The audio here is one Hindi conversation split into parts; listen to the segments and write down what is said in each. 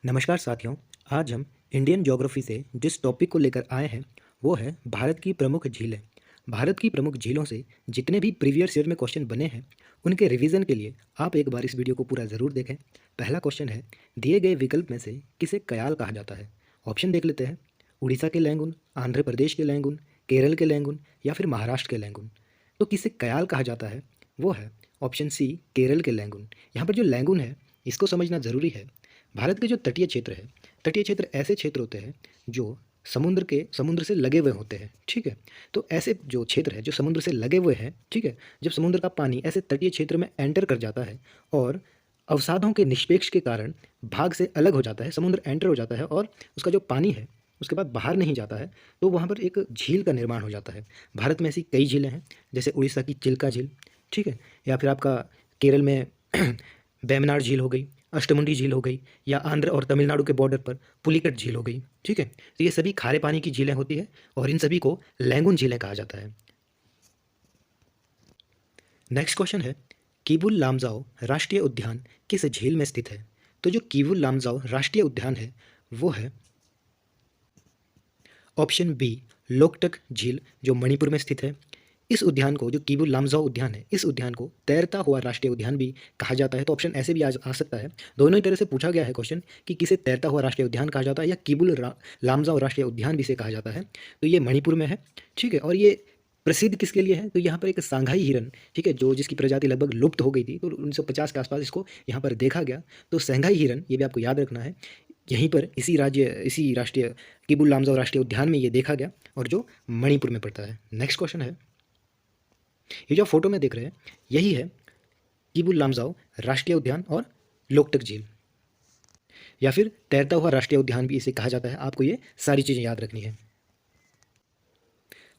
नमस्कार साथियों। आज हम इंडियन ज्योग्राफी से जिस टॉपिक को लेकर आए हैं वो है भारत की प्रमुख झीलें। भारत की प्रमुख झीलों से जितने भी प्रीवियस ईयर में क्वेश्चन बने हैं उनके रिवीजन के लिए आप एक बार इस वीडियो को पूरा ज़रूर देखें। पहला क्वेश्चन है, दिए गए विकल्प में से किसे कयाल कहा जाता है। ऑप्शन देख लेते हैं। उड़ीसा के लैंगून, आंध्र प्रदेश के लैंगून, केरल के लैंगून या फिर महाराष्ट्र के लैंगून। तो किसे कयाल कहा जाता है वो है ऑप्शन सी, केरल के लैंगून। यहाँ पर जो लैंगून है इसको समझना ज़रूरी है। भारत के जो तटीय क्षेत्र है, तटीय क्षेत्र ऐसे क्षेत्र होते हैं जो समुद्र से लगे हुए होते हैं। ठीक है, तो ऐसे जो क्षेत्र है जो समुद्र से लगे हुए हैं, ठीक है, जब समुद्र का पानी ऐसे तटीय क्षेत्र में एंटर कर जाता है और अवसादों के निष्पेक्ष के कारण भाग से अलग हो जाता है, समुद्र एंटर हो जाता है और उसका जो पानी है उसके बाद बाहर नहीं जाता है, तो वहाँ पर एक झील का निर्माण हो जाता है। भारत में ऐसी कई झीलें हैं, जैसे उड़ीसा की चिल्का झील, ठीक है, या फिर आपका केरल में वेम्बनाड झील हो गई, अष्टमुंडी झील हो गई, या आंध्र और तमिलनाडु के बॉर्डर पर पुलिकट झील हो गई। ठीक है, तो ये सभी खारे पानी की झीलें होती है और इन सभी को लैंगून झीलें कहा जाता है। नेक्स्ट क्वेश्चन है, कीबुल लामजाओ राष्ट्रीय उद्यान किस झील में स्थित है। तो जो कीबुल लामजाओ राष्ट्रीय उद्यान है वो है ऑप्शन बी, लोकटक झील, जो मणिपुर में स्थित है। इस उद्यान को, जो कीबुल लामजाओ उद्यान है, इस उद्यान को तैरता हुआ राष्ट्रीय उद्यान भी कहा जाता है। तो ऑप्शन ऐसे भी आ सकता है। दोनों ही तरह से पूछा गया है क्वेश्चन कि किसे तैरता हुआ राष्ट्रीय उद्यान कहा जाता है या लामजाओ राष्ट्रीय उद्यान भी इसे कहा जाता है। तो ये मणिपुर में है। ठीक है, और ये प्रसिद्ध किसके लिए है, तो यहाँ पर एक सांघाई हिरन, ठीक है, जो जिसकी प्रजाति लगभग लुप्त हो गई थी, तो 1950 के आसपास इसको यहाँ पर देखा गया। तो सांघाई हिरन, ये भी आपको याद रखना है, यहीं पर इसी राष्ट्रीय किबुल लामजाओ राष्ट्रीय उद्यान में ये देखा गया और जो मणिपुर में पड़ता है। नेक्स्ट क्वेश्चन है, ये जो फोटो में देख रहे हैं यही है किबुल लामजाओ राष्ट्रीय उद्यान और लोकटक झील, या फिर तैरता हुआ राष्ट्रीय उद्यान भी इसे कहा जाता है। आपको ये सारी चीज़ें याद रखनी है।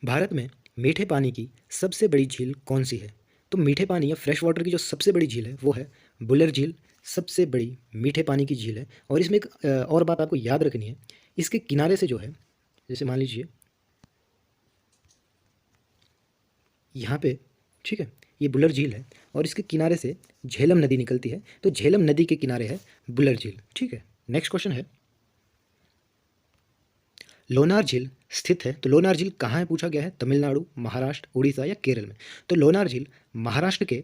भारत में मीठे पानी की सबसे बड़ी झील कौन सी है। तो मीठे पानी या फ्रेश वाटर की जो सबसे बड़ी झील है वो है बुलर झील, सबसे बड़ी मीठे पानी की झील है। और इसमें एक और बात आपको याद रखनी है, इसके किनारे से जो है, जैसे मान लीजिए यहाँ पे, ठीक है, ये बुलर झील है और इसके किनारे से झेलम नदी निकलती है, तो झेलम नदी के किनारे है बुलर झील। ठीक है, नेक्स्ट क्वेश्चन है, लोनार झील स्थित है। तो लोनार झील कहाँ है पूछा गया है, तमिलनाडु, महाराष्ट्र, उड़ीसा या केरल में। तो लोनार झील महाराष्ट्र के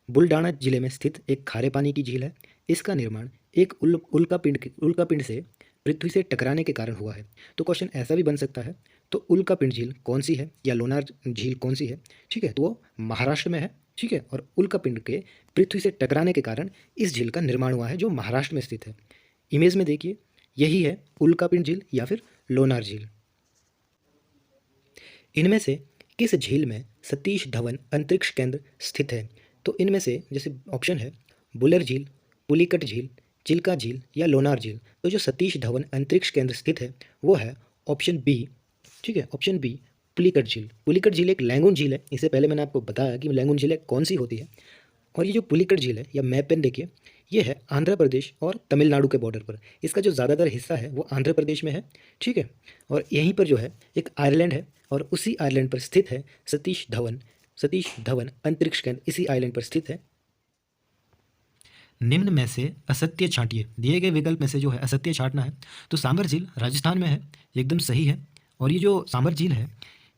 बुलडाना जिले में स्थित एक खारे पानी की झील है। इसका निर्माण एक उल्कापिंड से पृथ्वी से टकराने के कारण हुआ है। तो क्वेश्चन ऐसा भी बन सकता है, तो उल्कापिंड झील कौन सी है या लोनार झील कौन सी है। ठीक है, तो वो महाराष्ट्र में है। ठीक है, और उल्कापिंड के पृथ्वी से टकराने के कारण इस झील का निर्माण हुआ है जो महाराष्ट्र में स्थित है। इमेज में देखिए, यही है उल्कापिंड झील या फिर लोनार झील। इनमें से किस झील में सतीश धवन अंतरिक्ष केंद्र स्थित है। तो इनमें से जैसे ऑप्शन है बुलर झील, पुलिकट झील, चिल्का झील या लोनार झील। तो जो सतीश धवन अंतरिक्ष केंद्र स्थित है वो है ऑप्शन बी। ठीक है, ऑप्शन बी, पुलिकट झील। पुलिकट झील एक लैंगून झील है। इससे पहले मैंने आपको बताया कि लैंगून झील कौन सी होती है। और ये जो पुलिकट झील है या मैप पेन देखिए, ये है आंध्र प्रदेश और तमिलनाडु के बॉर्डर पर। इसका जो ज़्यादातर हिस्सा है वो आंध्र प्रदेश में है। ठीक है, और यहीं पर जो है एक आइलैंड है और उसी आइलैंड पर स्थित है सतीश धवन अंतरिक्ष केंद्र, इसी आइलैंड पर स्थित है। निम्न में से असत्य छांटिए। दिए गए विकल्प में से जो है असत्य छांटना है। तो सांबर झील राजस्थान में है, एकदम सही है। और ये जो सांबर झील है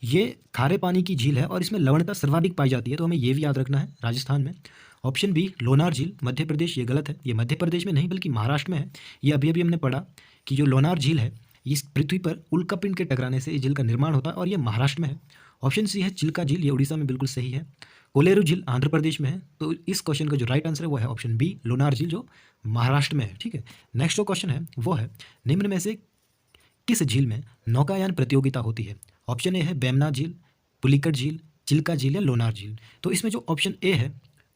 ये खारे पानी की झील है और इसमें लवणता सर्वाधिक पाई जाती है, तो हमें ये भी याद रखना है, राजस्थान में। ऑप्शन बी, लोनार झील मध्य प्रदेश, ये गलत है। ये मध्य प्रदेश में नहीं बल्कि महाराष्ट्र में है। ये अभी अभी हमने पढ़ा कि जो लोनार झील है इस पृथ्वी पर उल्कापिंड के टकराने से इस झील का निर्माण होता है और ये महाराष्ट्र में है। ऑप्शन सी है चिल्का झील, ये उड़ीसा में बिल्कुल सही है। कोलेरू झील आंध्र प्रदेश में है। तो इस क्वेश्चन का जो राइट आंसर है वो है ऑप्शन बी, लोनार झील, जो महाराष्ट्र में है। ठीक है, नेक्स्ट जो क्वेश्चन है वो है, निम्न में से किस झील में नौकायान प्रतियोगिता होती है। ऑप्शन ए है वेम्बनाड झील, पुलिकट झील, चिल्का झील या लोनार झील। तो इसमें जो ऑप्शन ए है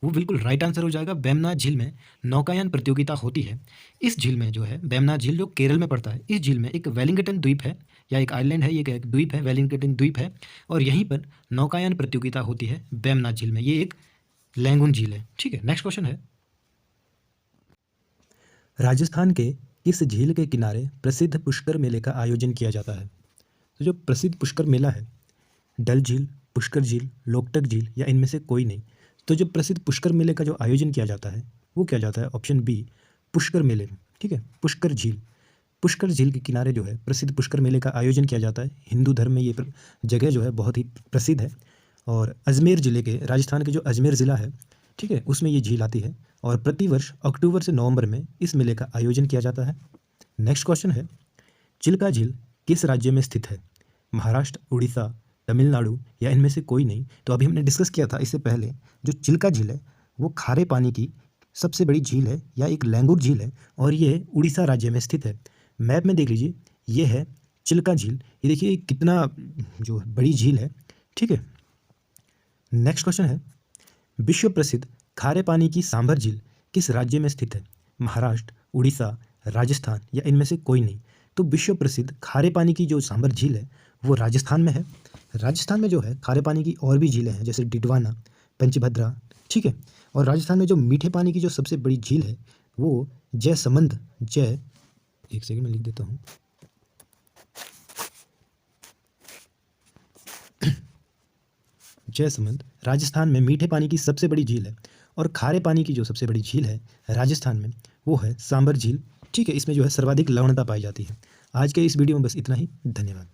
वो बिल्कुल राइट आंसर हो जाएगा। वेम्बनाड झील में नौकायान प्रतियोगिता होती है। इस झील में जो है वेम्बनाड झील जो केरल में पड़ता है, इस झील में एक वेलिंगटन द्वीप है या एक आइलैंड है, ये एक द्वीप है, वेलिंगटन द्वीप है, और यहीं पर नौकायान प्रतियोगिता होती है वेम्बनाड झील में। ये एक लैंगून झील है। ठीक है, नेक्स्ट क्वेश्चन है, राजस्थान के किस झील के किनारे प्रसिद्ध पुष्कर मेले का आयोजन किया जाता है। तो जो प्रसिद्ध पुष्कर मेला है, डल झील, पुष्कर झील, लोकटक झील या इनमें से कोई नहीं। तो जो प्रसिद्ध पुष्कर मेले का जो आयोजन किया जाता है वो किया जाता है ऑप्शन बी, पुष्कर मेले में। ठीक है, पुष्कर झील, पुष्कर झील के किनारे जो है प्रसिद्ध पुष्कर मेले का आयोजन किया जाता है। हिंदू धर्म में ये जगह जो है बहुत ही प्रसिद्ध है। और अजमेर ज़िले के, राजस्थान के जो अजमेर ज़िला है, ठीक है, उसमें ये झील आती है और प्रतिवर्ष अक्टूबर से नवंबर में इस मेले का आयोजन किया जाता है। नेक्स्ट क्वेश्चन है, चिल्का झील किस राज्य में स्थित है? महाराष्ट्र, उड़ीसा, तमिलनाडु या इनमें से कोई नहीं? तो अभी हमने डिस्कस किया था इससे पहले, जो चिल्का झील है वो खारे पानी की सबसे बड़ी झील है या एक लैंगूर झील है और ये उड़ीसा राज्य में स्थित है। मैप में देख लीजिए, ये है चिल्का झील। ये देखिए कितना जो बड़ी झील है, ठीक है। नेक्स्ट क्वेश्चन है, विश्व प्रसिद्ध खारे पानी की सांभर झील किस राज्य में स्थित है? महाराष्ट्र, उड़ीसा, राजस्थान या इनमें से कोई नहीं? तो विश्व प्रसिद्ध खारे पानी की जो सांभर झील है वो राजस्थान में है। राजस्थान में जो है खारे पानी की और भी झीलें हैं, जैसे डिडवाना, पंचभद्रा, ठीक है। और राजस्थान में जो मीठे पानी की जो सबसे बड़ी झील है वो जयसमंद, एक सेकंड में लिख देता हूँ, जयसमंद राजस्थान में मीठे पानी की सबसे बड़ी झील है। और खारे पानी की जो सबसे बड़ी झील है राजस्थान में वो है सांभर झील, ठीक है। इसमें जो है सर्वाधिक लवणता पाई जाती है। आज के इस वीडियो में बस इतना ही। धन्यवाद।